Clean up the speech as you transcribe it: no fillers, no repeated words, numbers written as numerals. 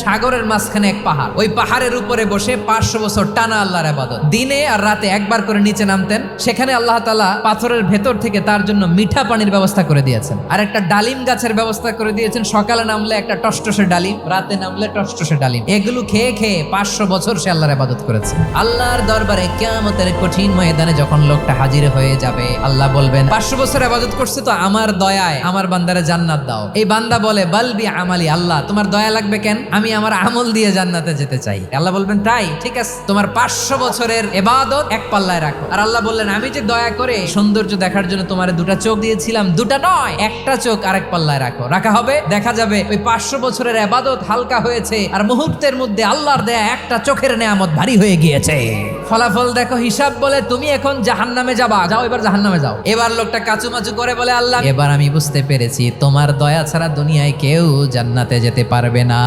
সাগরের মাঝখানে এক পাহাড়, ওই পাহাড়ের উপরে বসে 500 বছর টানা আল্লাহর ইবাদত, দিনে আর রাতে একবার করে নিচে নামতেন। সেখানে আল্লাহ তাআলা পাথরের ভেতর থেকে তার জন্য মিঠা পানির ব্যবস্থা করে দিয়েছেন, আর একটা ডালিম গাছের ব্যবস্থা করে দিয়েছেন। সকালে নামলে একটা টসটসে ডালিম, রাতে নামলে টসটসে ডালিম। এগুলো খেয়ে খেয়ে 500 বছর সে আল্লাহর ইবাদত করেছে। আল্লাহর দরবারে কিয়ামতের কঠিন ময়দানে যখন লোকটা হাজির হয়ে যাবে, আল্লাহ বলবেন 500 বছর ইবাদত করছে তো আমার দয়ায় আমার বান্দারে জান্নাত দাও। এই বান্দা বলে বালবি আমালি, আল্লাহ তোমার দয়া লাগবে কেন, আমি আমার আমল দিয়ে জান্নাতে যেতে চাই। আল্লাহ বলবেন তাই, ঠিক আছে, তোমার 500 বছরের ইবাদত এক পাল্লায় রাখো। আর আল্লাহ বললেন আমি যে দয়া করে সৌন্দর্য দেখার জন্য তোমার দুটা চোখ দিয়েছিলাম, দুটা নয় একটা চোখ আরেক পাল্লায় রাখো। রাখা হবে, দেখা যাবে ওই 500 বছরের ইবাদত হালকা হয়েছে, আর মুহূর্তের মধ্যে আল্লাহর দেয়া একটা চোখের নেয়ামত ভারী হয়ে গিয়েছে। ফলাফল দেখো, হিসাব বলে তুমি এখন জাহান্নামে যাবা, যাও এবার জাহান্নামে যাও। এবার লোকটা কাচুমাচু করে বলে আল্লাহ এবার আমি বুঝতে পেরেছি তোমার দয়া ছাড়া দুনিয়ায় কেউ জান্নাতে যেতে পারবে না।